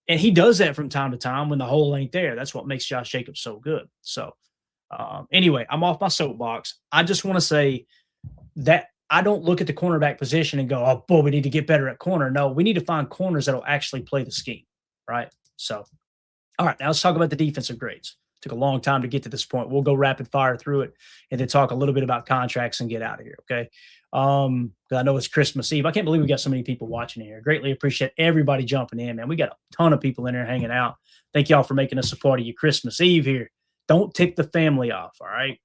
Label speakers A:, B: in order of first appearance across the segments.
A: And he does that from time to time when the hole ain't there. That's what makes Josh Jacobs so good. So, anyway, I'm off my soapbox. I just want to say that I don't look at the cornerback position and go, oh, boy, we need to get better at corner. No, we need to find corners that'll actually play the scheme, right? So, all right, now let's talk about the defensive grades. Took a long time to get to this point. We'll go rapid fire through it and then talk a little bit about contracts and get out of here, okay? I know it's Christmas Eve. I can't believe we got so many people watching here. Greatly appreciate everybody jumping in, man. We got a ton of people in there hanging out. Thank y'all for making us a part of your Christmas Eve here. Don't tick the family off, all right?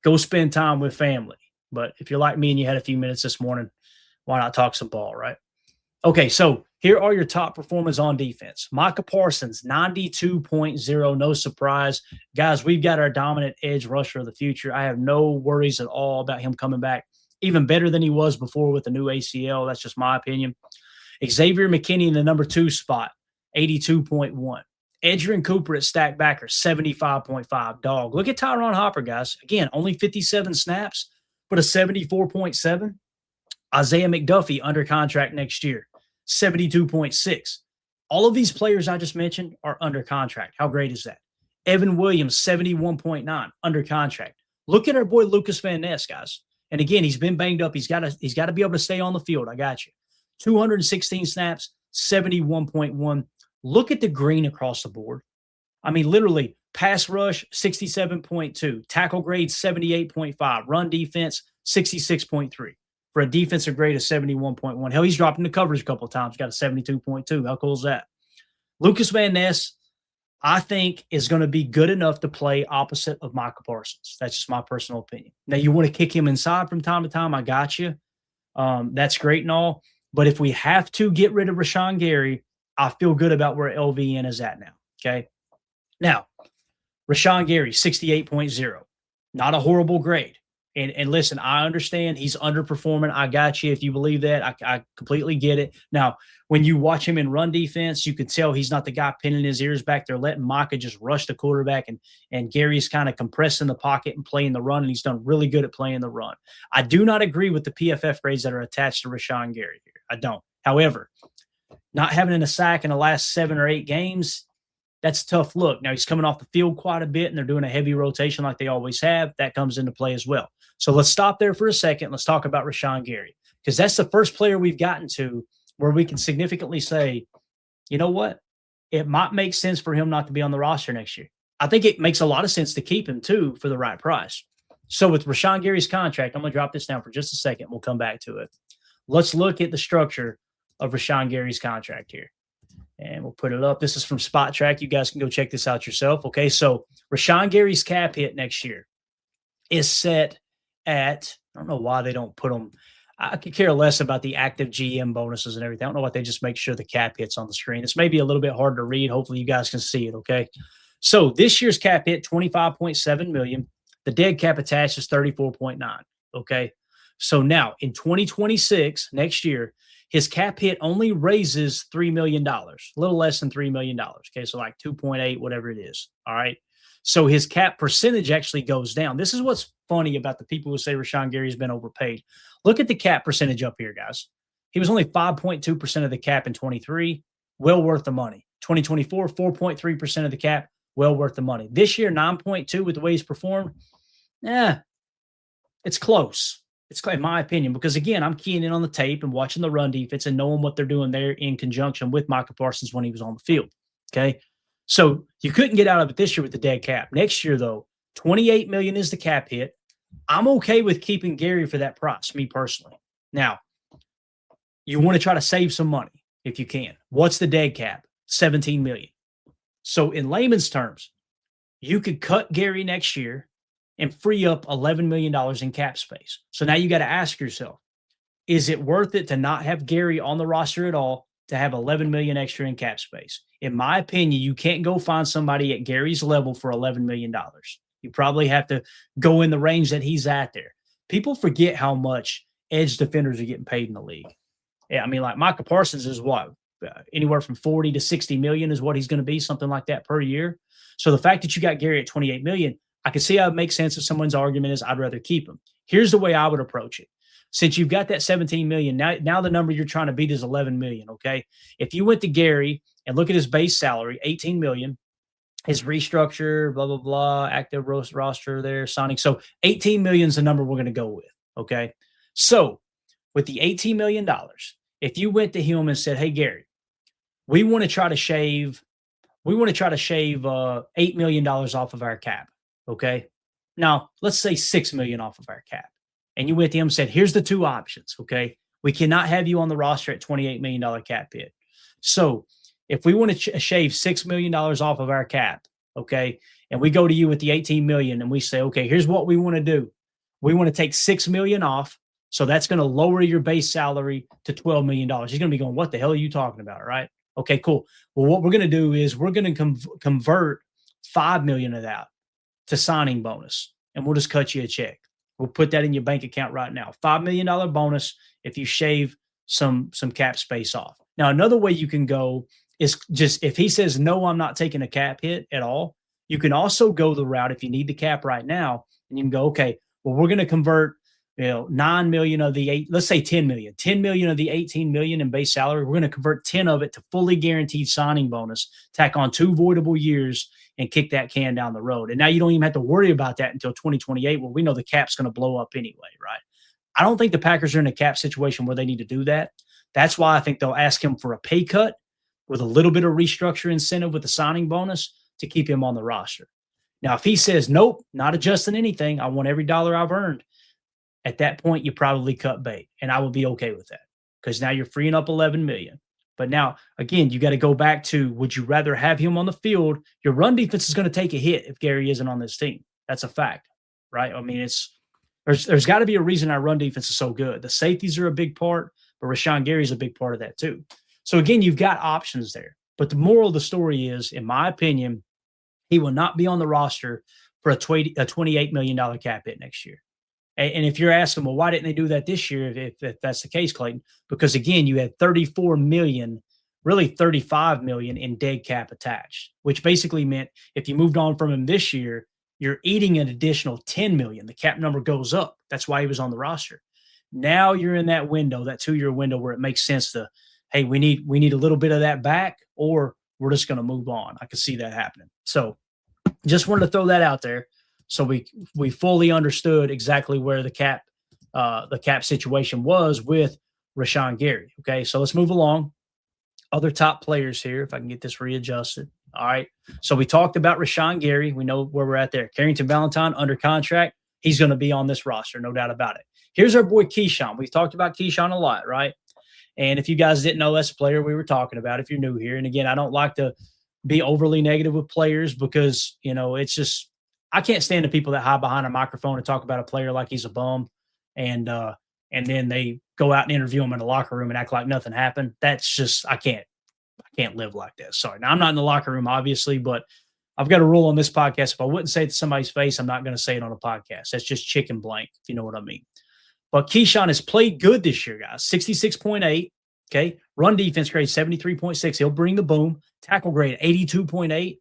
A: Go spend time with family. But if you're like me and you had a few minutes this morning, why not talk some ball, right? Okay, so here are your top performers on defense. Micah Parsons, 92.0, no surprise. Guys, we've got our dominant edge rusher of the future. I have no worries at all about him coming back even better than he was before with the new ACL. That's just my opinion. Xavier McKinney in the number 2 spot, 82.1. Edgerrin Cooper at stack backer, 75.5. Dog. Look at Tyron Hopper, guys. Again, only 57 snaps, but a 74.7. Isaiah McDuffie under contract next year, 72.6. All of these players I just mentioned are under contract. How great is that? Evan Williams, 71.9, under contract. Look at our boy Lucas Van Ness, guys. And again, he's been banged up. He's got to be able to stay on the field. I got you. 216 snaps, 71.1. Look at the green across the board. I mean, literally, pass rush, 67.2. Tackle grade, 78.5. Run defense, 66.3. For a defensive grade of 71.1. Hell, he's dropped into coverage a couple of times. Got a 72.2. How cool is that? Lucas Van Ness, I think, is going to be good enough to play opposite of Micah Parsons. That's just my personal opinion. Now, you want to kick him inside from time to time, I got you. That's great and all. But if we have to get rid of Rashawn Gary, I feel good about where LVN is at now, okay? Now, Rashawn Gary, 68.0. Not a horrible grade. And listen, I understand he's underperforming. I got you. If you believe that, I completely get it. Now, when you watch him in run defense, you can tell he's not the guy pinning his ears back there, letting Micah just rush the quarterback. And Gary's kind of compressing the pocket and playing the run, and he's done really good at playing the run. I do not agree with the PFF grades that are attached to Rashawn Gary here. I don't. However, not having a sack in the last 7 or 8 games, that's a tough look. Now, he's coming off the field quite a bit, and they're doing a heavy rotation like they always have. That comes into play as well. So let's stop there for a second. Let's talk about Rashawn Gary, because that's the first player we've gotten to where we can significantly say, you know what? It might make sense for him not to be on the roster next year. I think it makes a lot of sense to keep him, too, for the right price. So with Rashawn Gary's contract, I'm going to drop this down for just a second. We'll come back to it. Let's look at the structure of Rashawn Gary's contract here. And we'll put it up. This is from Spot Track. You guys can go check this out yourself. Okay, so Rashawn Gary's cap hit next year is set at, I don't know why they don't put them. I could care less about the active GM bonuses and everything. I don't know why they just make sure the cap hits on the screen. It's maybe a little bit hard to read. Hopefully you guys can see it, okay? So this year's cap hit, $25.7 million. The dead cap attached is $34.9, okay? So now in 2026, next year, his cap hit only raises $3 million, a little less than $3 million. Okay, so like 2.8, whatever it is. All right. So his cap percentage actually goes down. This is what's funny about the people who say Rashawn Gary's been overpaid. Look at the cap percentage up here, guys. He was only 5.2% of the cap in 23, well worth the money. 2024, 4.3% of the cap, well worth the money. This year, 9.2 with the way he's performed. It's close. It's, in my opinion, because, again, I'm keying in on the tape and watching the run defense and knowing what they're doing there in conjunction with Micah Parsons when he was on the field, okay? So you couldn't get out of it this year with the dead cap. Next year, though, $28 million is the cap hit. I'm okay with keeping Gary for that price, me personally. Now, you want to try to save some money if you can. What's the dead cap? $17 million. So in layman's terms, you could cut Gary next year and free up $11 million in cap space. So now you got to ask yourself, is it worth it to not have Gary on the roster at all to have $11 million extra in cap space? In my opinion, you can't go find somebody at Gary's level for $11 million. You probably have to go in the range that he's at there. People forget how much edge defenders are getting paid in the league. Yeah, I mean, like Micah Parsons is what? Anywhere from 40 to 60 million is what he's going to be, something like that per year. So the fact that you got Gary at 28 million, I can see how it makes sense if someone's argument is I'd rather keep him. Here's the way I would approach it. Since you've got that 17 million, now the number you're trying to beat is 11 million, okay? If you went to Gary and look at his base salary, 18 million, his restructure, blah, blah, blah, active roster there, signing. So 18 million is the number we're going to go with. Okay. So with the $18 million, if you went to him and said, hey, Gary, we want to try to shave $8 million off of our cap. Okay. Now let's say 6 million off of our cap. And you went to him and said, here's the two options. Okay. We cannot have you on the roster at $28 million cap hit. So if we want to shave $6 million off of our cap, okay, and we go to you with the 18 million and we say, okay, here's what we want to do. We want to take 6 million off. So that's going to lower your base salary to $12 million. He's going to be going, what the hell are you talking about? Right. Okay, cool. Well, what we're going to do is we're going to convert 5 million of that to signing bonus, and we'll just cut you a check. We'll put that in your bank account right now. $5 million bonus if you shave some cap space off. Now, another way you can go is just if he says, no, I'm not taking a cap hit at all, you can also go the route if you need the cap right now, and you can go, okay, well, we're going to convert 9 million of the 8, let's say 10 million of the 18 million in base salary. We're going to convert 10 of it to fully guaranteed signing bonus, tack on 2 voidable years, and kick that can down the road. And now you don't even have to worry about that until 2028, where we know the cap's going to blow up anyway, right? I don't think the Packers are in a cap situation where they need to do that. That's why I think they'll ask him for a pay cut with a little bit of restructure incentive with the signing bonus to keep him on the roster. Now, if he says, nope, not adjusting anything, I want every dollar I've earned, at that point, you probably cut bait, and I would be okay with that because now you're freeing up 11 million. But now, again, you got to go back to, would you rather have him on the field? Your run defense is going to take a hit if Gary isn't on this team. That's a fact, right? I mean, there's got to be a reason our run defense is so good. The safeties are a big part, but Rashawn Gary is a big part of that too. So again, you've got options there. But the moral of the story is, in my opinion, he will not be on the roster for a $28 million cap hit next year. And if you're asking, well, why didn't they do that this year if that's the case, Clayton? Because, again, you had 34 million, really 35 million in dead cap attached, which basically meant if you moved on from him this year, you're eating an additional 10 million. The cap number goes up. That's why he was on the roster. Now you're in that window, that 2-year window where it makes sense to, hey, we need a little bit of that back, or we're just going to move on. I could see that happening. So just wanted to throw that out there. So we fully understood exactly where the cap situation was with Rashawn Gary. Okay, so let's move along. Other top players here, if I can get this readjusted. All right. So we talked about Rashawn Gary. We know where we're at there. Carrington Valentine under contract. He's going to be on this roster, no doubt about it. Here's our boy Keyshawn. We've talked about Keyshawn a lot, right? And if you guys didn't know, that's the player we were talking about if you're new here. And again, I don't like to be overly negative with players because, it's just, I can't stand the people that hide behind a microphone and talk about a player like he's a bum, and then they go out and interview him in the locker room and act like nothing happened. That's just I can't live like that. Sorry. Now I'm not in the locker room, obviously, but I've got a rule on this podcast. If I wouldn't say it to somebody's face, I'm not going to say it on a podcast. That's just chicken blank, if you know what I mean. But Keyshawn has played good this year, guys. 66.8. Okay. Run defense grade 73.6. He'll bring the boom. Tackle grade 82.8.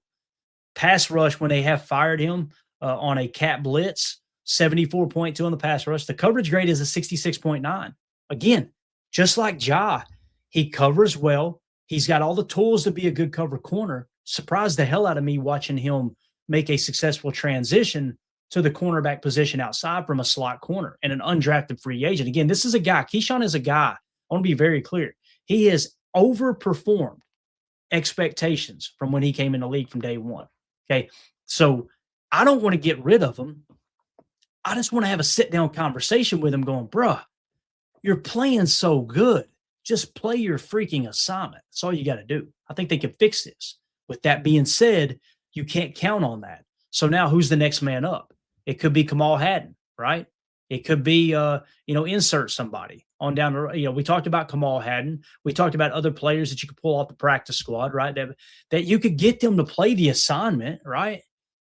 A: Pass rush, when they have fired him on a cap blitz, 74.2 on the pass rush. The coverage grade is a 66.9. Again, just like Ja, he covers well. He's got all the tools to be a good cover corner. Surprised the hell out of me watching him make a successful transition to the cornerback position outside from a slot corner and an undrafted free agent. Again, this is a guy. Keyshawn is a guy. I want to be very clear. He has overperformed expectations from when he came in the league from day one. Okay, so I don't want to get rid of him. I just want to have a sit-down conversation with him going, bruh, you're playing so good. Just play your freaking assignment. That's all you got to do. I think they can fix this. With that being said, you can't count on that. So now who's the next man up? It could be Kamal Hadden, right? It could be, insert somebody on down the road. We talked about Kamal Hadden. We talked about other players that you could pull off the practice squad, right? That you could get them to play the assignment, right?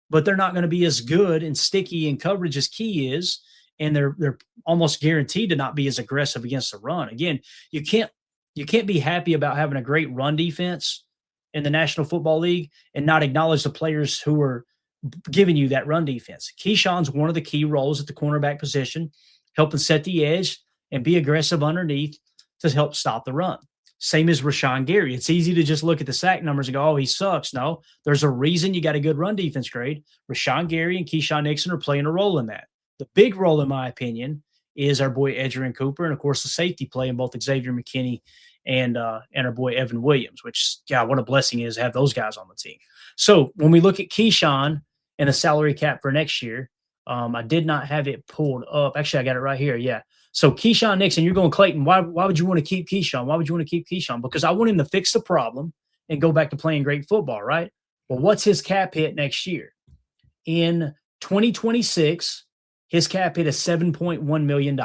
A: But they're not going to be as good and sticky in coverage as Key is. And they're almost guaranteed to not be as aggressive against the run. Again, you can't be happy about having a great run defense in the National Football League and not acknowledge the players who are giving you that run defense. Keyshawn's one of the key roles at the cornerback position, helping set the edge and be aggressive underneath to help stop the run. Same as Rashawn Gary. It's easy to just look at the sack numbers and go, oh, he sucks. No, there's a reason you got a good run defense grade. Rashawn Gary and Keyshawn Nixon are playing a role in that. The big role, in my opinion, is our boy Edgerrin Cooper, and of course the safety play in both Xavier McKinney and our boy Evan Williams, which, God, what a blessing it is to have those guys on the team. So when we look at Keyshawn and the salary cap for next year, I did not have it pulled up. Actually, I got it right here. Yeah. So Keyshawn Nixon, you're going Clayton. Why would you want to keep Keyshawn? Why would you want to keep Keyshawn? Because I want him to fix the problem and go back to playing great football, right? Well, what's his cap hit next year? In 2026, his cap hit is $7.1 million.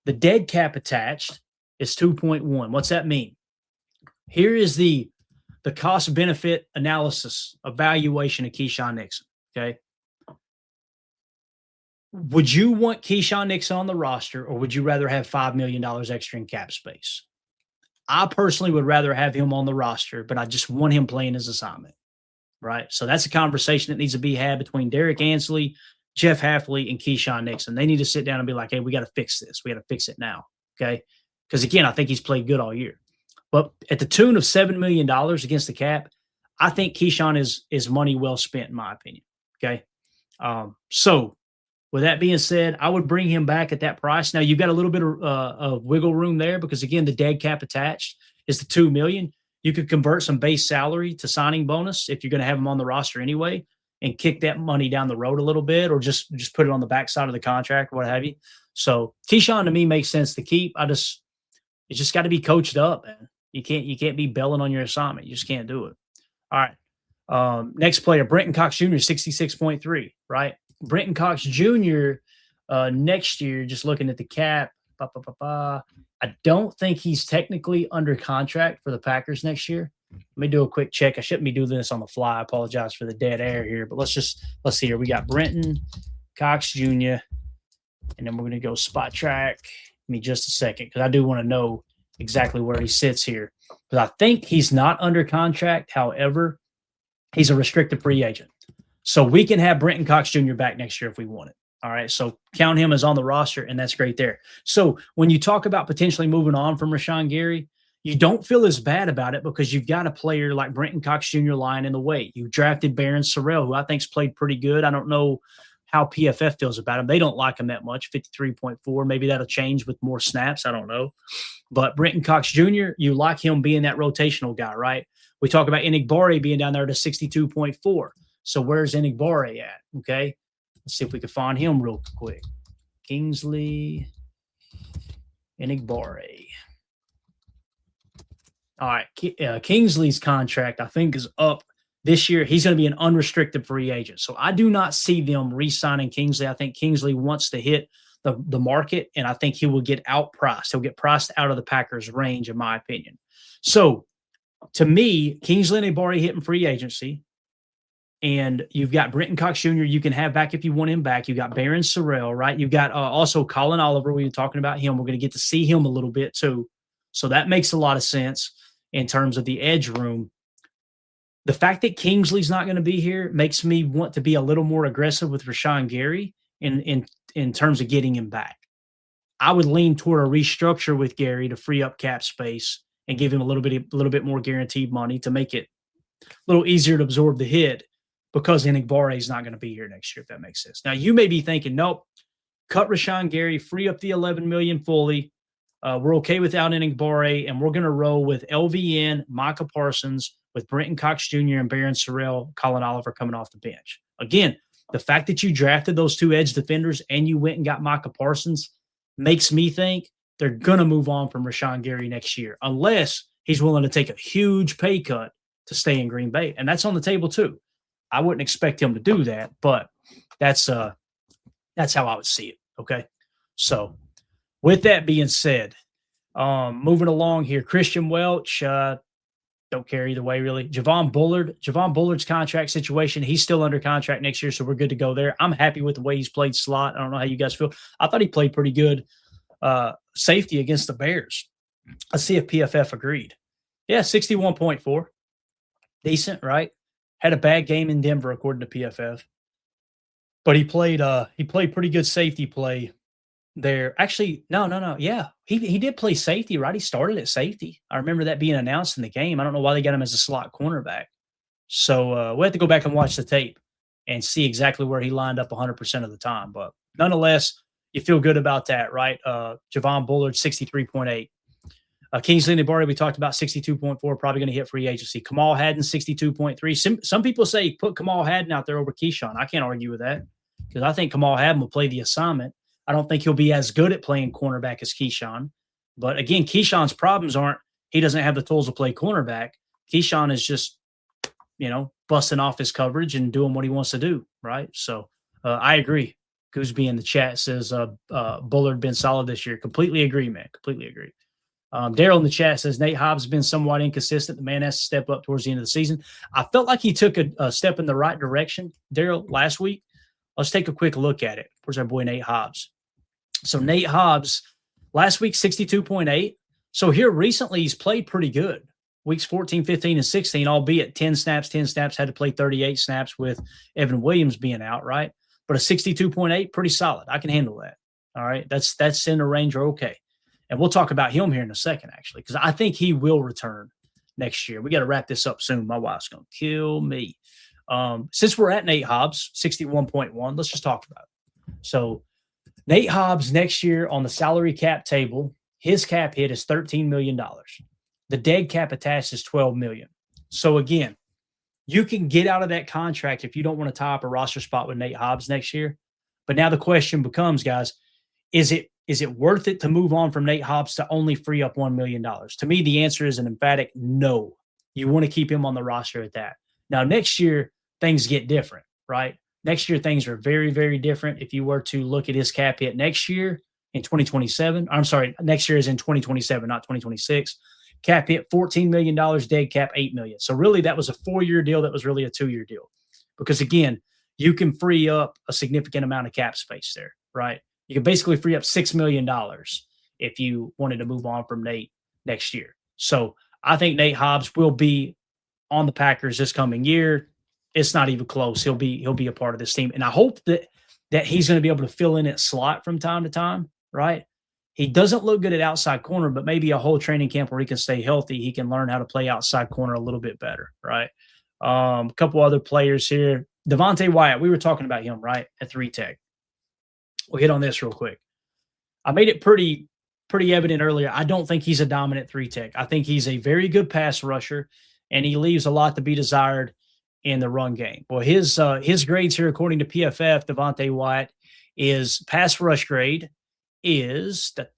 A: The dead cap attached is 2.1. What's that mean? Here is the cost-benefit analysis evaluation of Keyshawn Nixon, okay? Would you want Keyshawn Nixon on the roster, or would you rather have $5 million extra in cap space? I personally would rather have him on the roster, but I just want him playing his assignment, right? So that's a conversation that needs to be had between Derek Ansley, Jeff Hafley, and Keyshawn Nixon. They need to sit down and be like, hey, we got to fix this. We got to fix it now, okay? Because, again, I think he's played good all year. But at the tune of $7 million against the cap, I think Keyshawn is money well spent, in my opinion, okay? So with that being said, I would bring him back at that price. Now, you've got a little bit of wiggle room there because, again, the dead cap attached is the $2 million. You could convert some base salary to signing bonus if you're going to have him on the roster anyway and kick that money down the road a little bit, or just put it on the backside of the contract or what have you. So Keyshawn, to me, makes sense to keep. It's just got to be coached up, man. You can't be belling on your assignment. You just can't do it. All right. Next player, Brenton Cox Jr., 66.3, right? Brenton Cox Jr. Next year, just looking at the cap, I don't think he's technically under contract for the Packers next year. Let me do a quick check. I shouldn't be doing this on the fly. I apologize for the dead air here, but let's see here. We got Brenton Cox Jr., and then we're going to go spot track. Give me just a second, because I do want to know exactly where he sits here. Because I think he's not under contract. However, he's a restricted free agent. So we can have Brenton Cox Jr. back next year if we want it. All right. So count him as on the roster, and that's great there. So when you talk about potentially moving on from Rashawn Gary, you don't feel as bad about it because you've got a player like Brenton Cox Jr. lying in the way. You drafted Barron Sorrell, who I think's played pretty good. I don't know how PFF feels about him. They don't like him that much, 53.4. Maybe that'll change with more snaps. I don't know. But Brenton Cox Jr., you like him being that rotational guy, right? We talk about Enigbare being down there to 62.4. So where's Enigbare at? Okay. Let's see if we can find him real quick. Kingsley Enigbare. All right. Kingsley's contract, I think, is up this year. He's going to be an unrestricted free agent. So I do not see them re-signing Kingsley. I think Kingsley wants to hit the market, and I think he will get outpriced. He'll get priced out of the Packers' range, in my opinion. So to me, Kingsley Enigbare hitting free agency. And you've got Brenton Cox Jr. you can have back if you want him back. You've got Barron Sorrell, right? You've got also Colin Oliver. We were talking about him. We're going to get to see him a little bit too. So that makes a lot of sense in terms of the edge room. The fact that Kingsley's not going to be here makes me want to be a little more aggressive with Rashawn Gary in terms of getting him back. I would lean toward a restructure with Gary to free up cap space and give him a little bit more guaranteed money to make it a little easier to absorb the hit, because Enigbare is not going to be here next year, if that makes sense. Now, you may be thinking, nope, cut Rashawn Gary, free up the $11 million fully. We're okay without Enigbare, and we're going to roll with LVN, Micah Parsons, with Brenton Cox Jr. and Barron Sorrell, Colin Oliver coming off the bench. Again, the fact that you drafted those two edge defenders and you went and got Micah Parsons makes me think they're going to move on from Rashawn Gary next year, unless he's willing to take a huge pay cut to stay in Green Bay. And that's on the table too. I wouldn't expect him to do that, but that's how I would see it. Okay. So with that being said, moving along here, Christian Welch, don't care either way, really. Javon Bullard's contract situation, he's still under contract next year, so we're good to go there. I'm happy with the way he's played slot. I don't know how you guys feel. I thought he played pretty good safety against the Bears. Let's see if PFF agreed. Yeah, 61.4. Decent, right? Had a bad game in Denver, according to PFF. But he played pretty good safety play There actually, no. Yeah, he did play safety, right? He started at safety. I remember that being announced in the game. I don't know why they got him as a slot cornerback. So we'll have to go back and watch the tape and see exactly where he lined up 100% of the time. But nonetheless, you feel good about that, right? Javon Bullard, 63.8. Kingsley Nabari, we talked about 62.4, probably going to hit free agency. Kamal Hadden, 62.3. Some people say put Kamal Hadden out there over Keyshawn. I can't argue with that because I think Kamal Hadden will play the assignment. I don't think he'll be as good at playing cornerback as Keyshawn. But again, Keyshawn's problems aren't he doesn't have the tools to play cornerback. Keyshawn is just, busting off his coverage and doing what he wants to do, right? So I agree. Gooseby in the chat says Bullard been solid this year. Completely agree, man. Completely agree. Daryl in the chat says Nate Hobbs has been somewhat inconsistent. The man has to step up towards the end of the season. I felt like he took a step in the right direction, Daryl, last week. Let's take a quick look at it. Where's our boy Nate Hobbs? So Nate Hobbs, last week, 62.8. So here recently, he's played pretty good. Weeks 14, 15, and 16, albeit 10 snaps, had to play 38 snaps with Evan Williams being out, right? But a 62.8, pretty solid. I can handle that. All right. That's in the range or okay. And we'll talk about him here in a second, actually, because I think he will return next year. We got to wrap this up soon. My wife's going to kill me. Since we're at Nate Hobbs, 61.1, let's just talk about it. So Nate Hobbs next year on the salary cap table, his cap hit is $13 million. The dead cap attached is $12 million. So again, you can get out of that contract if you don't want to tie up a roster spot with Nate Hobbs next year. But now the question becomes, guys, is it worth it to move on from Nate Hobbs to only free up $1 million? To me, the answer is an emphatic no. You want to keep him on the roster at that. Now, next year, things get different, right? Next year, things are very, very different. If you were to look at his cap hit next year in 2027, I'm sorry, next year is in 2027, not 2026. Cap hit $14 million, dead cap $8 million. So really, that was a 4-year deal. That was really a 2-year deal. Because again, you can free up a significant amount of cap space there, right? You can basically free up $6 million if you wanted to move on from Nate next year. So I think Nate Hobbs will be on the Packers this coming year. It's not even close. He'll be a part of this team. And I hope that he's going to be able to fill in at slot from time to time, right? He doesn't look good at outside corner, but maybe a whole training camp where he can stay healthy, he can learn how to play outside corner a little bit better, right? A couple other players here. Devontae Wyatt, we were talking about him, right, at 3-tech. We'll hit on this real quick. I made it pretty evident earlier. I don't think he's a dominant 3-tech. I think he's a very good pass rusher, and he leaves a lot to be desired in the run game. Well, his grades here, according to PFF, Devontae Wyatt, is pass rush grade is let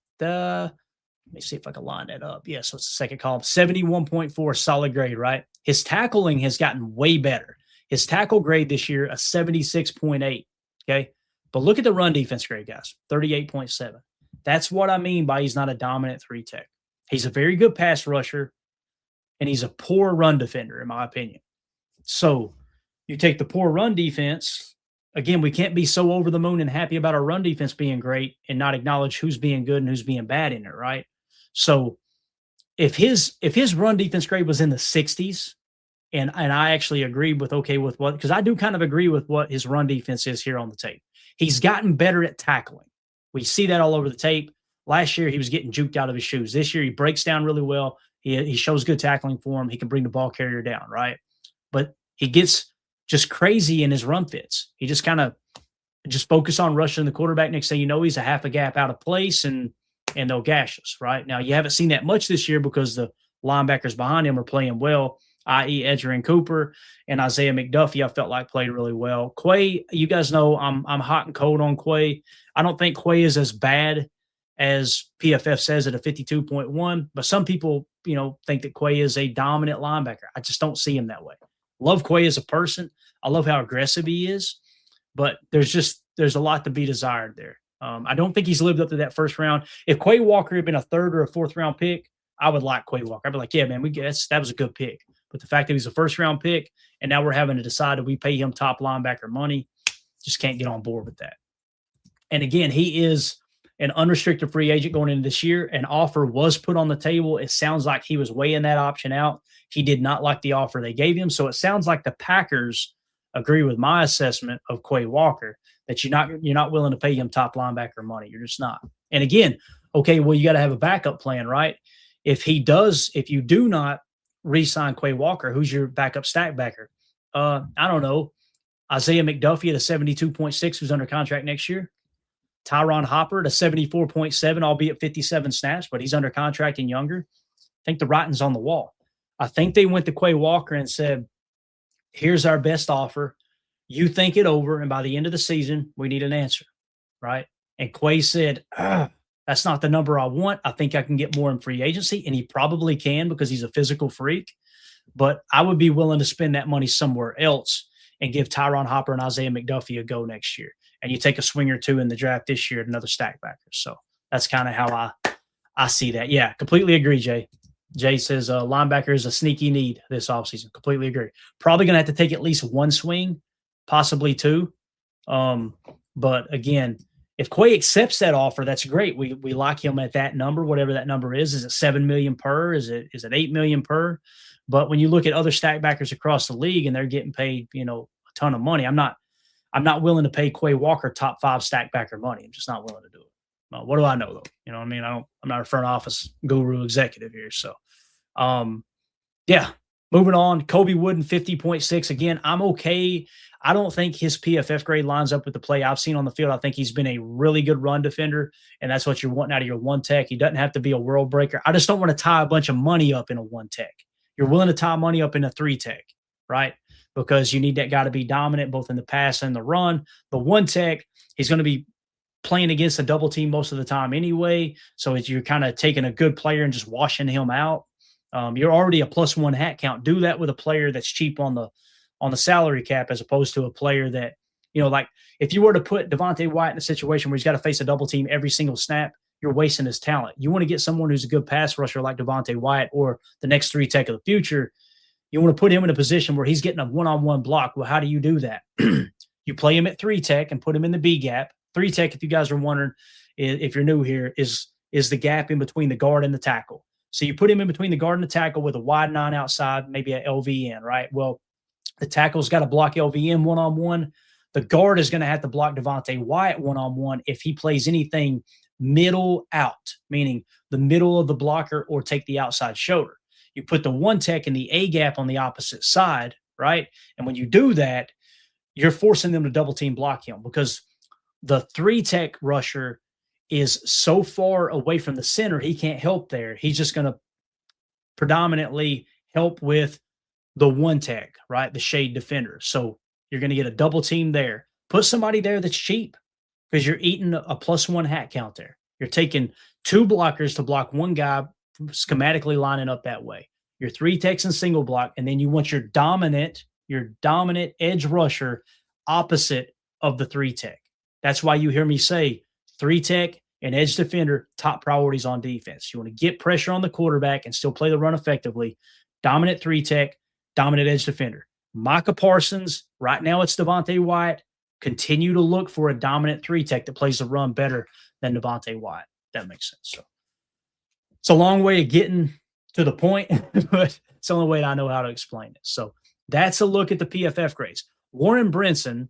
A: me see if I can line that up. Yeah, so it's the second column, 71.4, solid grade, right? His tackling has gotten way better. His tackle grade this year, a 76.8, okay? But look at the run defense grade, guys, 38.7. That's what I mean by he's not a dominant 3-tech. He's a very good pass rusher, and he's a poor run defender, in my opinion. So you take the poor run defense. Again, we can't be so over the moon and happy about our run defense being great and not acknowledge who's being good and who's being bad in it, right? So if his run defense grade was in the 60s, and I actually agreed with what, because I do kind of agree with what his run defense is here on the tape. He's gotten better at tackling. We see that all over the tape. Last year, he was getting juked out of his shoes. This year, he breaks down really well. He shows good tackling for him. He can bring the ball carrier down, right? But he gets just crazy in his run fits. He just kind of just focus on rushing the quarterback. Next thing you know, he's a half a gap out of place, and they'll gash us, right? Now, you haven't seen that much this year because the linebackers behind him are playing well, i.e. Edgerrin Cooper and Isaiah McDuffie, I felt like played really well. Quay, you guys know I'm hot and cold on Quay. I don't think Quay is as bad as PFF says at a 52.1, but some people, think that Quay is a dominant linebacker. I just don't see him that way. Love Quay as a person. I love how aggressive he is, but there's a lot to be desired there. I don't think he's lived up to that first round. If Quay Walker had been a 3rd or a 4th round pick, I would like Quay Walker. I'd be like, yeah, man, that was a good pick. But the fact that he's a 1st round pick and now we're having to decide, do we pay him top linebacker money? Just can't get on board with that. And again, he is an unrestricted free agent going into this year. An offer was put on the table. It sounds like he was weighing that option out. He did not like the offer they gave him. So it sounds like the Packers, agree with my assessment of Quay Walker that you're not willing to pay him top linebacker money. You're just not. And again, okay, well, you got to have a backup plan, right? If you do not re-sign Quay Walker, who's your backup stack backer? I don't know. Isaiah McDuffie at a 72.6, who's under contract next year. Tyron Hopper at a 74.7, albeit 57 snaps, but he's under contract and younger. I think the writing's on the wall. I think they went to Quay Walker and said, here's our best offer. You think it over, and by the end of the season, we need an answer, right? And Quay said, that's not the number I want. I think I can get more in free agency, and he probably can because he's a physical freak. But I would be willing to spend that money somewhere else and give Tyron Hopper and Isaiah McDuffie a go next year. And you take a swing or two in the draft this year at another stack backer. So that's kind of how I see that. Yeah, completely agree, Jay. Jay says linebacker is a sneaky need this offseason. Completely agree. Probably going to have to take at least one swing, possibly two. But again, if Quay accepts that offer, that's great. We like him at that number, whatever that number is. Is it $7 million per? Is it $8 million per? But when you look at other stack backers across the league and they're getting paid, a ton of money, I'm not willing to pay Quay Walker top 5 stack backer money. I'm just not willing to do it. What do I know though? You know what I mean? I'm not a front office guru executive here. So, yeah, moving on. Kobe Wooden 50.6. Again, I'm okay. I don't think his PFF grade lines up with the play I've seen on the field. I think he's been a really good run defender, and that's what you're wanting out of your one tech. He doesn't have to be a world breaker. I just don't want to tie a bunch of money up in a one tech. You're willing to tie money up in a 3 tech, right? Because you need that guy to be dominant both in the pass and the run. The one tech, he's going to be playing against a double team most of the time anyway. So you're kind of taking a good player and just washing him out. You're already a +1 hat count. Do that with a player that's cheap on the salary cap, as opposed to a player that, like if you were to put Devontae White in a situation where he's got to face a double team every single snap, you're wasting his talent. You want to get someone who's a good pass rusher like Devontae White or the next 3 tech of the future. You want to put him in a position where he's getting a one-on-one block. Well, how do you do that? You play him at 3 tech and put him in the B gap. 3 tech, if you guys are wondering, if you're new here, is the gap in between the guard and the tackle. So you put him in between the guard and the tackle with a wide 9 outside, maybe a LVN, right? Well, the tackle's got to block LVN one-on-one. The guard is going to have to block Devontae White one-on-one if he plays anything middle out, meaning the middle of the blocker or take the outside shoulder. You put the one tech in the A gap on the opposite side, right? And when you do that, you're forcing them to double team block him because the 3 tech rusher is so far away from the center, he can't help there. He's just going to predominantly help with the 1 tech, right? The shade defender. So you're going to get a double team there. Put somebody there that's cheap because you're eating a +1 hat count there. You're taking 2 blockers to block 1 guy, schematically lining up that way. Your 3 techs and single block, and then you want your dominant edge rusher opposite of the 3 tech. That's why you hear me say 3 tech and edge defender, top priorities on defense. You want to get pressure on the quarterback and still play the run effectively. Dominant 3 tech, dominant edge defender. Micah Parsons, right now it's Devontae White. Continue to look for a dominant 3 tech that plays the run better than Devontae White. That makes sense. So it's a long way of getting to the point, but it's the only way I know how to explain it. So that's a look at the PFF grades. Warren Brinson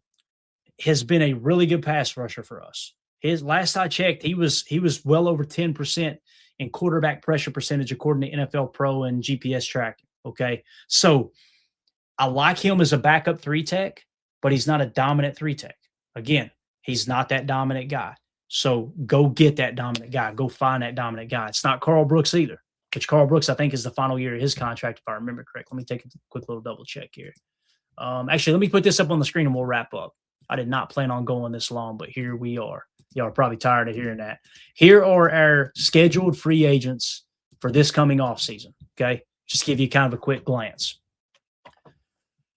A: has been a really good pass rusher for us. His last I checked, he was well over 10% in quarterback pressure percentage according to NFL Pro and GPS tracking. Okay. So I like him as a backup 3 tech, but he's not a dominant 3 tech. Again, he's not that dominant guy. So go get that dominant guy. Go find that dominant guy. It's not Carl Brooks either, which Carl Brooks, I think, is the final year of his contract, if I remember correct. Let me take a quick little double check here. Actually, let me put this up on the screen and we'll wrap up. I did not plan on going this long, but here we are. Y'all are probably tired of hearing that. Here are our scheduled free agents for this coming offseason, okay? Just give you kind of a quick glance.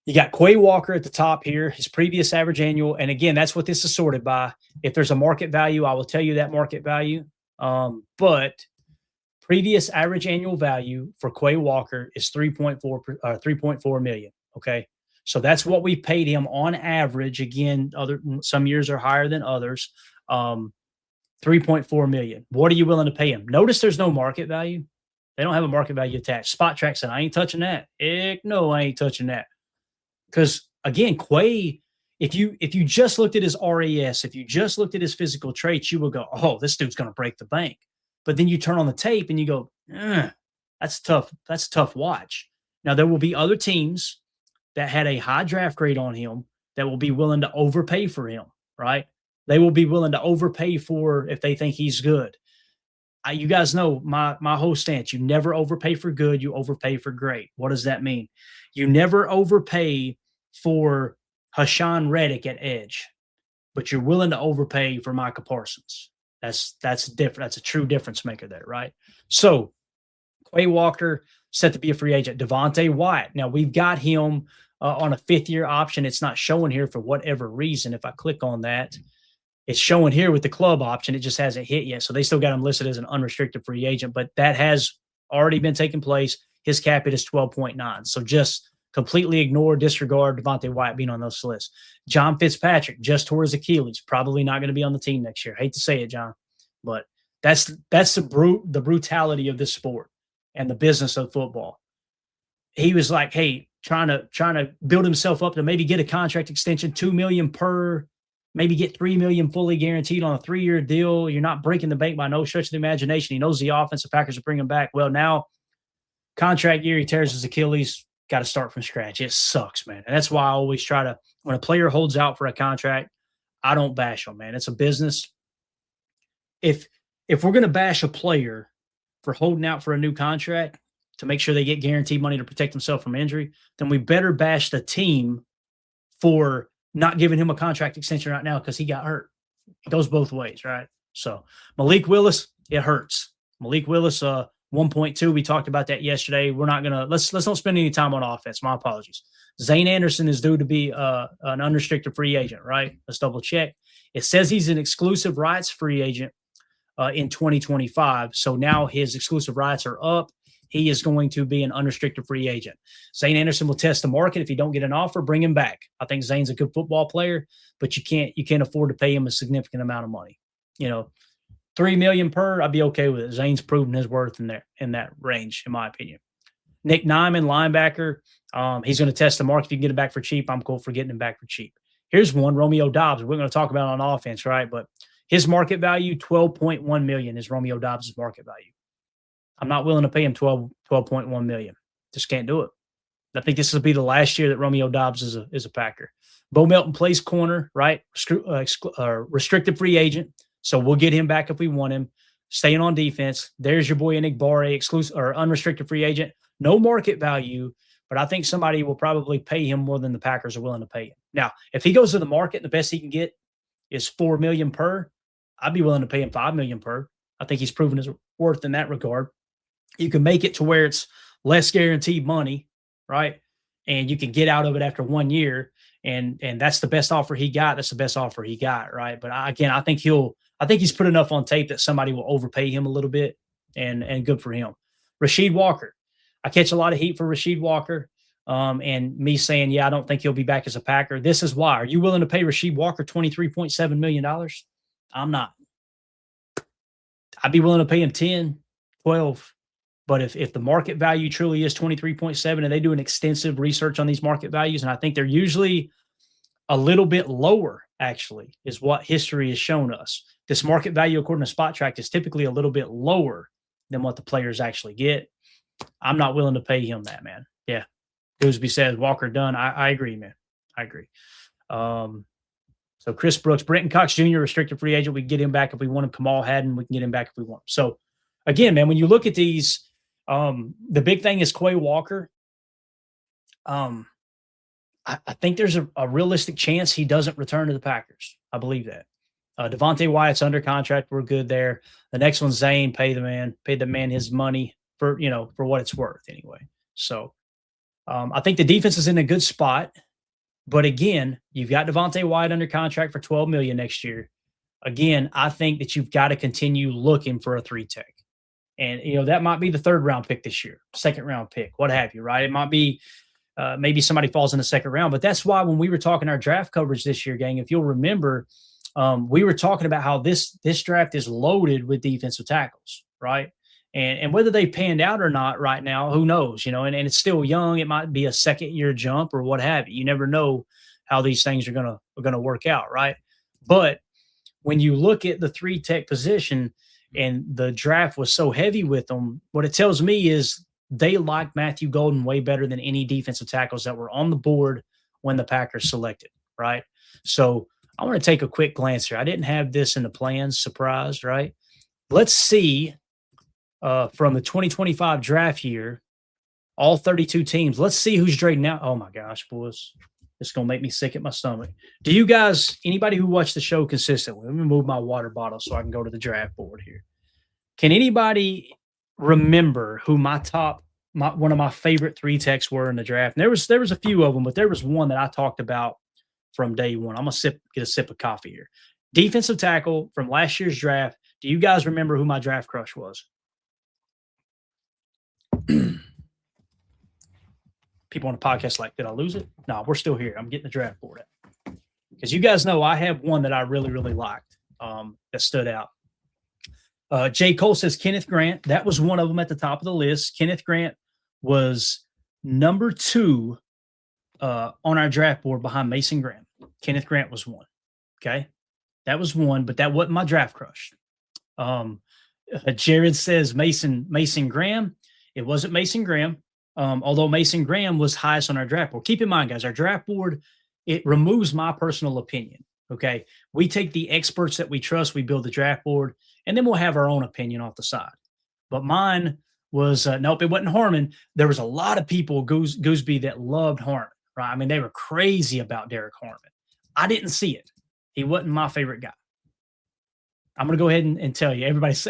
A: You got Quay Walker at the top here, his previous average annual. And again, that's what this is sorted by. If there's a market value, I will tell you that market value. But previous average annual value for Quay Walker is 3.4 million. Okay. So that's what we paid him on average. Again, some years are higher than others. 3.4 million. What are you willing to pay him? Notice there's no market value. They don't have a market value attached. Spot Track said, I ain't touching that. Heck no, I ain't touching that. Because again, Quay, if you just looked at his RAS, if you just looked at his physical traits, you would go, "Oh, this dude's going to break the bank." But then you turn on the tape and you go, "That's tough. That's a tough watch." Now there will be other teams that had a high draft grade on him that will be willing to overpay for him, right? They will be willing to overpay for if they think he's good. You guys know my whole stance. You never overpay for good. You overpay for great. What does that mean? You never overpay for Hassan Reddick at edge, but you're willing to overpay for Micah Parsons. That's different. That's a true difference maker there, right? So Quay Walker set to be a free agent. Devontae Wyatt. Now we've got him on a 5th-year option. It's not showing here for whatever reason. If I click on that, it's showing here with the club option. It just hasn't hit yet. So they still got him listed as an unrestricted free agent, but that has already been taking place. His cap hit is 12.9. So just completely ignore, disregard Devontae Wyatt being on those lists. John Fitzpatrick just tore his Achilles. Probably not going to be on the team next year. Hate to say it, John, but that's the brutality of this sport and the business of football. He was like, hey, trying to build himself up to maybe get a contract extension, $2 million per, maybe get $3 million fully guaranteed on a 3-year deal. You're not breaking the bank by no stretch of the imagination. He knows the offense. The Packers are bringing him back. Well, now contract year, he tears his Achilles. Got to start from scratch. It sucks, man. And that's why I always try to, when a player holds out for a contract, I don't bash them, man. It's a business. If we're going to bash a player for holding out for a new contract to make sure they get guaranteed money to protect themselves from injury, then we better bash the team for not giving him a contract extension right now because he got hurt. It goes both ways, right? So Malik Willis, it hurts. Malik Willis, 1.2. We talked about that yesterday. We're not gonna let's not spend any time on offense. My apologies. Zane Anderson is due to be an unrestricted free agent, right? Let's double check. It says he's an exclusive rights free agent in 2025. So now his exclusive rights are up. He is going to be an unrestricted free agent. Zane Anderson will test the market. If you don't get an offer, bring him back. I think Zane's a good football player, but you can't afford to pay him a significant amount of money. $3 million per, I'd be okay with it. Zane's proven his worth in that range, in my opinion. Nick Nyman, linebacker, he's going to test the market. If you can get him back for cheap, I'm cool for getting him back for cheap. Here's one, Romeo Doubs. We're going to talk about on offense, right? But his market value, $12.1 million is Romeo Doubs' market value. I'm not willing to pay him $12.1 million. Just can't do it. I think this will be the last year that Romeo Doubs is a Packer. Bo Melton plays corner, right? Restricted free agent. So we'll get him back if we want him. Staying on defense. There's your boy Nick Barre, exclusive or unrestricted free agent. No market value, but I think somebody will probably pay him more than the Packers are willing to pay him. Now, if he goes to the market, the best he can get is $4 million per. I'd be willing to pay him $5 million per. I think he's proven his worth in that regard. You can make it to where it's less guaranteed money, right? And you can get out of it after 1 year. And that's the best offer he got. That's the best offer he got, right? But I think he's put enough on tape that somebody will overpay him a little bit, and good for him. Rasheed Walker. I catch a lot of heat for Rasheed Walker, and me saying, I don't think he'll be back as a Packer. This is why. Are you willing to pay Rasheed Walker $23.7 million? I'm not. I'd be willing to pay him 10, 12. But if the market value truly is 23.7, and they do an extensive research on these market values, and I think they're usually a little bit lower, actually, is what history has shown us. This market value, according to Spot Track, is typically a little bit lower than what the players actually get. I'm not willing to pay him that, man. Yeah. Gooseby says, Walker done. I agree, man. I agree. So Chris Brooks, Brenton Cox Jr., restricted free agent. We can get him back if we want him. Kamal Haddon, we can get him back if we want him. So, again, man, when you look at these, the big thing is Quay Walker. I think there's a realistic chance he doesn't return to the Packers. I believe that. Devontae Wyatt's under contract. We're good there. The next one's Zane. Pay the man his money for what it's worth anyway. So I think the defense is in a good spot. But again, you've got Devontae Wyatt under contract for $12 million next year. Again, I think that you've got to continue looking for a 3-tech. And, that might be the 3rd round pick this year, 2nd round pick, what have you, right? It might be maybe somebody falls in the 2nd round. But that's why when we were talking our draft coverage this year, gang, if you'll remember, we were talking about how this draft is loaded with defensive tackles, right? And whether they panned out or not right now, who knows? And it's still young. It might be a second year jump or what have you. You never know how these things are gonna work out, right? But when you look at the three tech position and the draft was so heavy with them, what it tells me is they like Matthew Golden way better than any defensive tackles that were on the board when the Packers selected, right? So I want to take a quick glance here. I didn't have this in the plans, surprised, right? Let's see from the 2025 draft year, all 32 teams. Let's see who's trading out. Oh my gosh, boys. It's going to make me sick at my stomach. Do you guys, anybody who watched the show consistently, let me move my water bottle so I can go to the draft board here. Can anybody remember who one of my favorite three techs were in the draft? And there was a few of them, but there was one that I talked about from day one. I'm going to get a sip of coffee here. Defensive tackle from last year's draft. Do you guys remember who my draft crush was? People on the podcast like, did I lose it? No, we're still here. I'm getting the draft board out. Because you guys know I have one that I really, really liked that stood out. J. Cole says Kenneth Grant. That was one of them at the top of the list. Kenneth Grant was number 2 on our draft board behind Mason Graham. Kenneth Grant was one. Okay. That was one, but that wasn't my draft crush. Jared says Mason Graham. It wasn't Mason Graham. Although Mason Graham was highest on our draft board. Keep in mind, guys, our draft board, it removes my personal opinion. Okay. We take the experts that we trust, we build the draft board, and then we'll have our own opinion off the side. But mine was, nope, it wasn't Harmon. There was a lot of people, Gooseby, that loved Harmon, right? I mean, they were crazy about Derek Harmon. I didn't see it. He wasn't my favorite guy. I'm going to go ahead and tell you, everybody's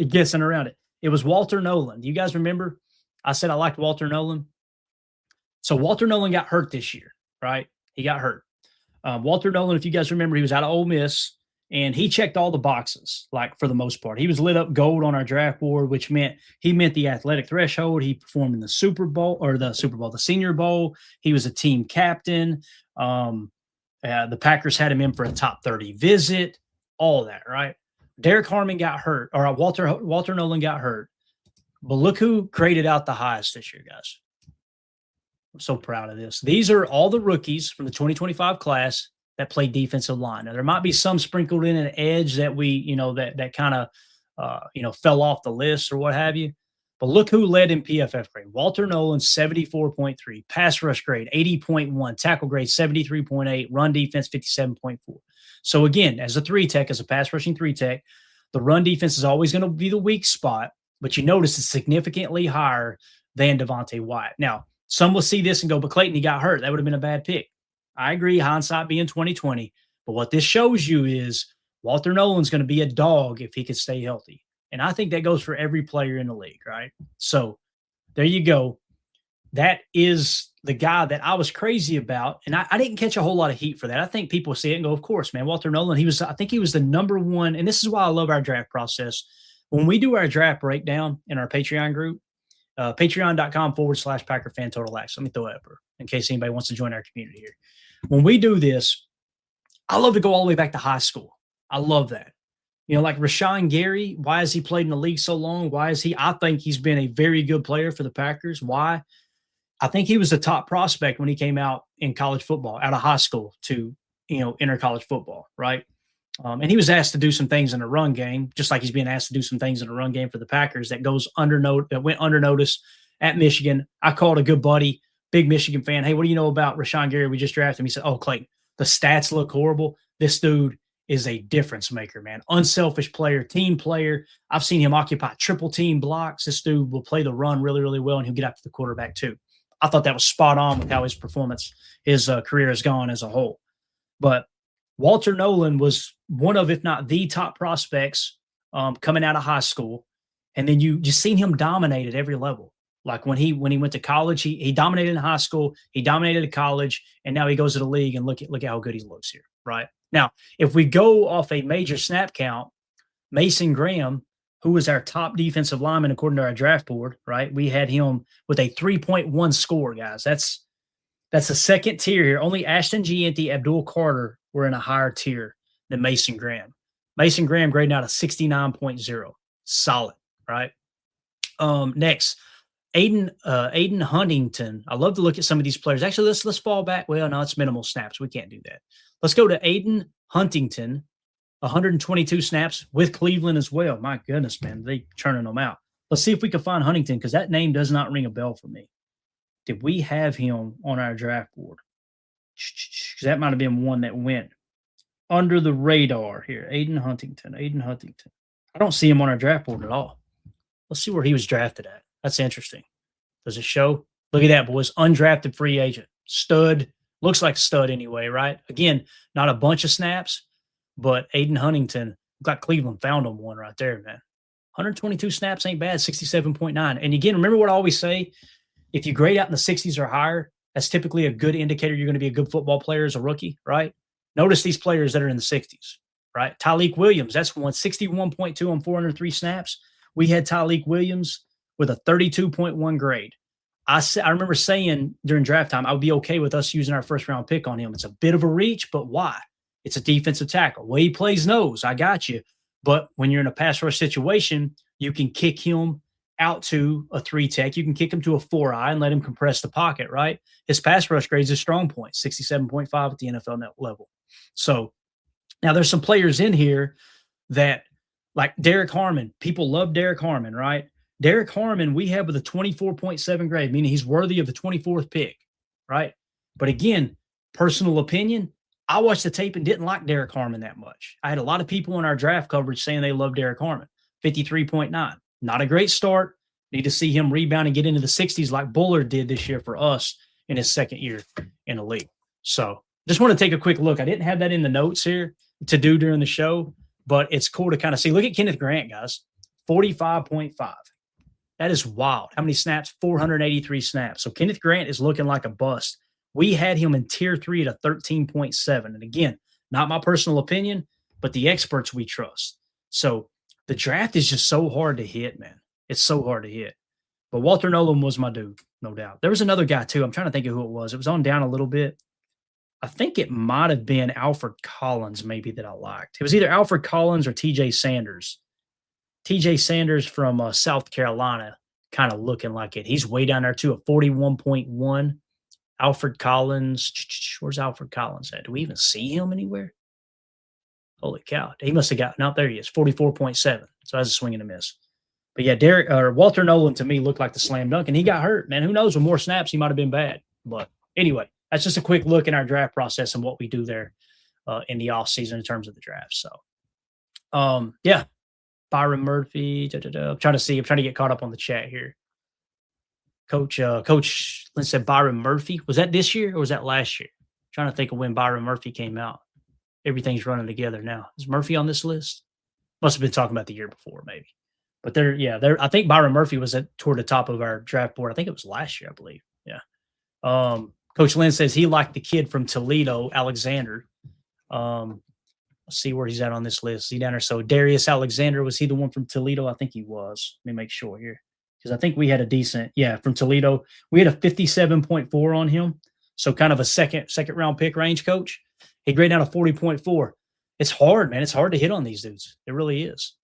A: guessing around it. It was Walter Nolan. Do you guys remember? I said I liked Walter Nolan. So Walter Nolan got hurt this year, right? He got hurt. Walter Nolan, if you guys remember, he was out of Ole Miss, and he checked all the boxes, like for the most part. He was lit up gold on our draft board, which meant he met the athletic threshold. He performed in the the Senior Bowl. He was a team captain. The Packers had him in for a top 30 visit, all that, right? Derek Harmon got hurt, or Walter Nolan got hurt. But look who graded out the highest this year, guys. I'm so proud of this. These are all the rookies from the 2025 class that played defensive line. Now, there might be some sprinkled in an edge that that kind of, fell off the list or what have you. But look who led in PFF grade. Walter Nolan, 74.3. Pass rush grade, 80.1. Tackle grade, 73.8. Run defense, 57.4. So, again, as a three-tech, as a pass-rushing three-tech, the run defense is always going to be the weak spot. But you notice it's significantly higher than Devontae Wyatt. Now, some will see this and go, but Clayton, he got hurt. That would have been a bad pick. I agree, hindsight being 2020. But what this shows you is Walter Nolan's going to be a dog if he can stay healthy. And I think that goes for every player in the league, right? So there you go. That is the guy that I was crazy about. And I didn't catch a whole lot of heat for that. I think people see it and go, of course, man, Walter Nolan, I think he was the number one. And this is why I love our draft process. When we do our draft breakdown in our Patreon group, patreon.com/Packer Fan Total Access. Let me throw it up in case anybody wants to join our community here. When we do this, I love to go all the way back to high school. I love that. Like Rashawn Gary, why has he played in the league so long? I think he's been a very good player for the Packers. Why? I think he was a top prospect when he came out in college football, out of high school to, enter college football, right? And he was asked to do some things in a run game, just like he's being asked to do some things in a run game for the Packers that went under notice at Michigan. I called a good buddy, big Michigan fan. Hey, what do you know about Rashawn Gary? We just drafted him. He said, oh, Clayton, the stats look horrible. This dude is a difference maker, man. Unselfish player, team player. I've seen him occupy triple team blocks. This dude will play the run really, really well, and he'll get after the quarterback too. I thought that was spot on with how his performance, his career has gone as a whole. But Walter Nolan was one of, if not the top prospects coming out of high school. And then you just seen him dominate at every level. Like when he went to college, he dominated in high school, he dominated at college, and now he goes to the league and look at how good he looks here, right? Now, if we go off a major snap count, Mason Graham, who was our top defensive lineman according to our draft board, right? We had him with a 3.1 score, guys. That's a second tier here. Only Ashton Gianti, Abdul Carter were in a higher tier than Mason Graham. Mason Graham grading out a 69.0. Solid, right? Next, Aiden Huntington. I love to look at some of these players. Actually, let's fall back. Well, no, it's minimal snaps. We can't do that. Let's go to Aiden Huntington, 122 snaps with Cleveland as well. My goodness, man, they churning them out. Let's see if we can find Huntington because that name does not ring a bell for me. Did we have him on our draft board? Because that might have been one that went under the radar here. Aiden Huntington. I don't see him on our draft board at all. Let's see where he was drafted at. That's interesting. Does it show? Look at that, boys. Undrafted free agent. Stud. Looks like stud anyway, right? Again, not a bunch of snaps, but Aiden Huntington, like Cleveland found him one right there, man. 122 snaps ain't bad, 67.9. And again, remember what I always say? If you grade out in the 60s or higher, that's typically a good indicator you're going to be a good football player as a rookie, right? Notice these players that are in the 60s, right? Tyleik Williams, that's 61.2 on 403 snaps. We had Tyleik Williams with a 32.1 grade. I remember saying during draft time, I would be okay with us using our first-round pick on him. It's a bit of a reach, but why? It's a defensive tackle. Way he plays nose, I got you. But when you're in a pass rush situation, you can kick him out to a 3-tech. You can kick him to a 4-eye and let him compress the pocket, right? His pass rush grade is a strong point, 67.5 at the NFL net level. So now there's some players in here that, like Derek Harmon, people love Derek Harmon, right? Derek Harmon, we have with a 24.7 grade, meaning he's worthy of the 24th pick, right? But again, personal opinion, I watched the tape and didn't like Derek Harmon that much. I had a lot of people in our draft coverage saying they love Derek Harmon, 53.9. Not a great start. Need to see him rebound and get into the 60s like Bullard did this year for us in his second year in the league. So just want to take a quick look. I didn't have that in the notes here to do during the show, but it's cool to kind of see. Look at Kenneth Grant, guys, 45.5. That is wild. How many snaps? 483 snaps. So Kenneth Grant is looking like a bust. We had him in tier 3 at a 13.7. And again, not my personal opinion, but the experts we trust. So the draft is just so hard to hit, man. It's so hard to hit. But Walter Nolan was my dude, no doubt. There was another guy, too. I'm trying to think of who it was. It was on down a little bit. I think it might have been Alfred Collins, maybe, that I liked. It was either Alfred Collins or TJ Sanders. TJ Sanders from South Carolina, kind of looking like it. He's way down there, too, at 41.1. Alfred Collins. Where's Alfred Collins at? Do we even see him anywhere? Holy cow. He must have gotten out there. He is 44.7. So that's a swing and a miss. But yeah, Walter Nolan to me looked like the slam dunk, and he got hurt, man. Who knows? With more snaps, he might have been bad. But anyway, that's just a quick look in our draft process and what we do there in the offseason in terms of the draft. So, yeah, Byron Murphy. I'm trying to get caught up on the chat here. Coach Lynn said Byron Murphy. Was that this year or was that last year? I'm trying to think of when Byron Murphy came out. Everything's running together now. Is Murphy on this list? Must have been talking about the year before, maybe. But I think Byron Murphy was toward the top of our draft board. I think it was last year, I believe. Yeah. Coach Lynn says he liked the kid from Toledo, Alexander. Let's see where he's at on this list. See down there. So Darius Alexander, was he the one from Toledo? I think he was. Let me make sure here. Because I think we had a decent, from Toledo. We had a 57.4 on him. So kind of a second round pick range, Coach. He graded out a 40.4. It's hard, man. It's hard to hit on these dudes. It really is.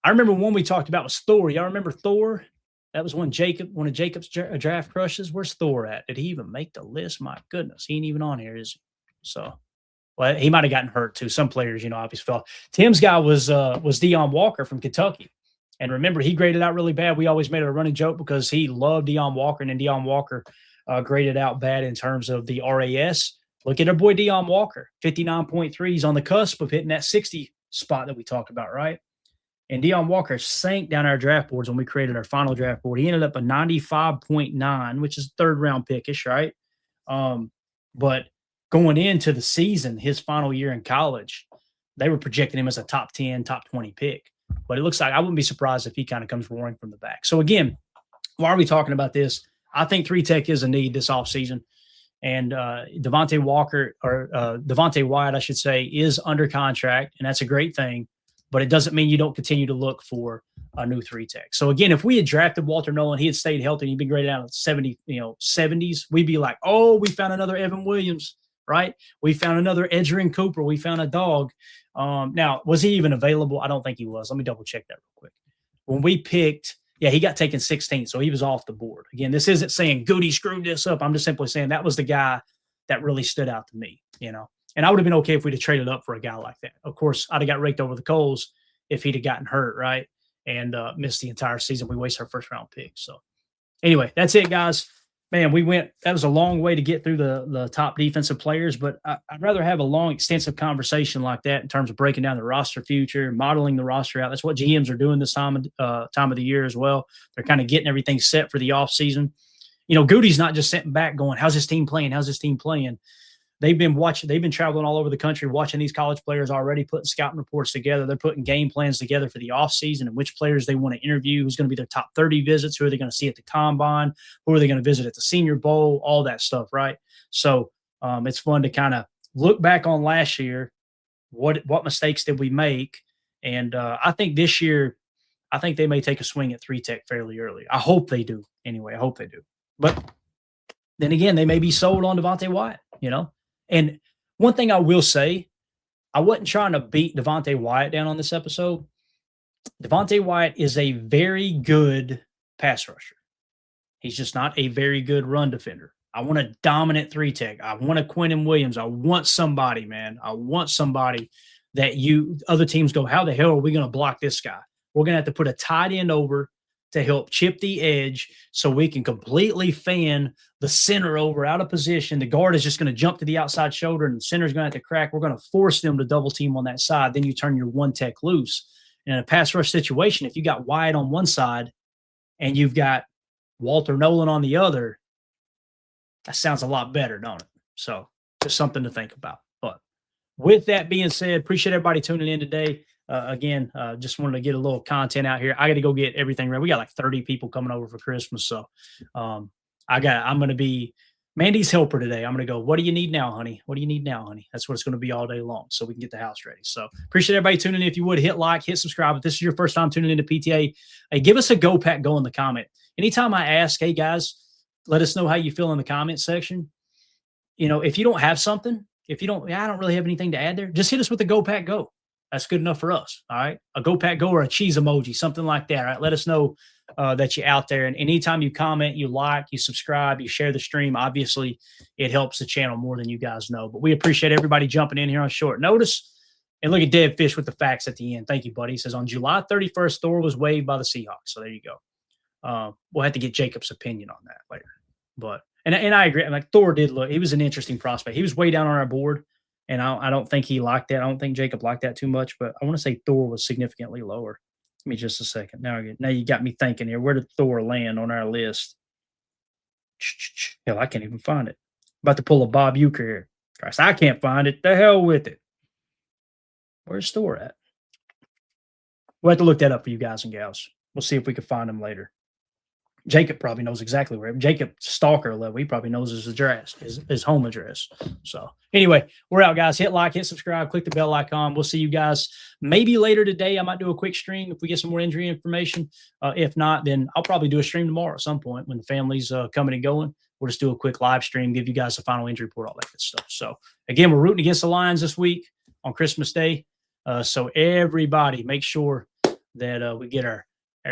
A: I remember one we talked about was Thor. Y'all remember Thor? That was one of Jacob's draft crushes. Where's Thor at? Did he even make the list? My goodness. He ain't even on here, is he? So, well, he might have gotten hurt too. Some players, obviously fell. Tim's guy was Deion Walker from Kentucky. And remember, he graded out really bad. We always made it a running joke because he loved Deion Walker, and then Deion Walker graded out bad in terms of the RAS. Look at our boy Deion Walker, 59.3. He's on the cusp of hitting that 60 spot that we talked about, right? And Deion Walker sank down our draft boards when we created our final draft board. He ended up a 95.9, which is third-round pickish, right? But going into the season, his final year in college, they were projecting him as a top 10, top 20 pick. But it looks like I wouldn't be surprised if he kind of comes roaring from the back. So, again, why are we talking about this? I think 3-tech is a need this offseason. And Devontae Wyatt, I should say, is under contract, and that's a great thing. But it doesn't mean you don't continue to look for a new 3-tech. So, again, if we had drafted Walter Nolan, he had stayed healthy, and he'd been graded out in 70s, we'd be like, oh, we found another Evan Williams, right? We found another Edgerrin Cooper. We found a dog. Now, was he even available? I don't think he was. Let me double check that real quick. When we picked Yeah, he got taken 16th, so he was off the board. Again, this isn't saying Goody screwed this up. I'm just simply saying that was the guy that really stood out to me, you know. And I would have been okay if we'd have traded up for a guy like that. Of course, I'd have got raked over the coals if he'd have gotten hurt, right? And missed the entire season. We wasted our first round pick. So anyway, that's it, guys. Man, that was a long way to get through the top defensive players, but I'd rather have a long, extensive conversation like that in terms of breaking down the roster future, modeling the roster out. That's what GMs are doing this time of the year as well. They're kind of getting everything set for the offseason. You know, Goody's not just sitting back going, how's his team playing? How's his team playing? They've been traveling all over the country, watching these college players already, putting scouting reports together. They're putting game plans together for the offseason and which players they want to interview, who's going to be their top 30 visits, who are they going to see at the combine, who are they going to visit at the Senior Bowl, all that stuff, right? So it's fun to kind of look back on last year. What mistakes did we make? And I think this year, I think they may take a swing at 3-Tech fairly early. I hope they do. Anyway, I hope they do. But then again, they may be sold on Devontae Wyatt, you know? And one thing I will say, I wasn't trying to beat Devontae Wyatt down on this episode. Devontae Wyatt is a very good pass rusher. He's just not a very good run defender. I want a dominant 3-Tech. I want a Quentin Williams. I want somebody, man. I want somebody that other teams go, how the hell are we going to block this guy? We're going to have to put a tight end over to help chip the edge so we can completely fan the center over out of position. The guard is just going to jump to the outside shoulder and the center is going to have to crack. We're going to force them to double team on that side. Then you turn your 1-Tech loose. And in a pass rush situation, if you got Wyatt on one side and you've got Walter Nolan on the other, that sounds a lot better, don't it? So just something to think about. But with that being said, appreciate everybody tuning in today. Again, just wanted to get a little content out here. I got to go get everything ready. We got like 30 people coming over for Christmas. So I'm going to be Mandy's helper today. I'm going to go, what do you need now, honey? What do you need now, honey? That's what it's going to be all day long so we can get the house ready. So appreciate everybody tuning in. If you would, hit like, hit subscribe. If this is your first time tuning into PTA, hey, give us a Go Pack Go in the comment. Anytime I ask, hey, guys, let us know how you feel in the comment section. You know, if you don't have something, I don't really have anything to add there, just hit us with the Go Pack Go. That's good enough for us. All right. A Go Pack Go or a cheese emoji, something like that. All right. Let us know that you're out there. And anytime you comment, you like, you subscribe, you share the stream, obviously it helps the channel more than you guys know. But we appreciate everybody jumping in here on short notice. And look at Dead Fish with the facts at the end. Thank you, buddy. He says on July 31st, Thor was waived by the Seahawks. So there you go. We'll have to get Jacob's opinion on that later. But and I agree. Like Thor did look, he was an interesting prospect. He was way down on our board. And I don't think he liked that. I don't think Jacob liked that too much, but I want to say Thor was significantly lower. Give me just a second. Now you got me thinking here. Where did Thor land on our list? Hell, I can't even find it. About to pull a Bob Uecker here. Christ, I can't find it. The hell with it. Where's Thor at? We'll have to look that up for you guys and gals. We'll see if we can find him later. Jacob probably knows exactly where. Jacob Stalker level, he probably knows his address, his home address. So anyway, we're out, guys. Hit like, hit subscribe, click the bell icon. We'll see you guys maybe later today. I might do a quick stream if we get some more injury information. If not, then I'll probably do a stream tomorrow at some point when the family's coming and going. We'll just do a quick live stream, give you guys the final injury report, all that good stuff. So again, we're rooting against the Lions this week on Christmas Day. So everybody make sure that we get our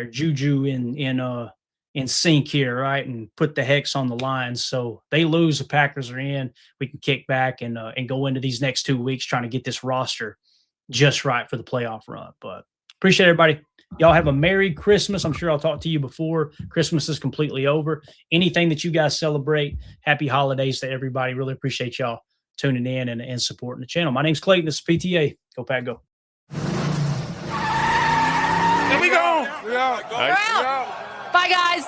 A: juju in sync here, right? And put the hex on the Lions. So they lose, the Packers are in. We can kick back and go into these next 2 weeks trying to get this roster just right for the playoff run. But appreciate everybody. Y'all have a Merry Christmas. I'm sure I'll talk to you before Christmas is completely over. Anything that you guys celebrate, happy holidays to everybody. Really appreciate y'all tuning in and supporting the channel. My name's Clayton. This is PTA. Go Pack Go.
B: There we go.
C: We're out.
B: Bye, guys.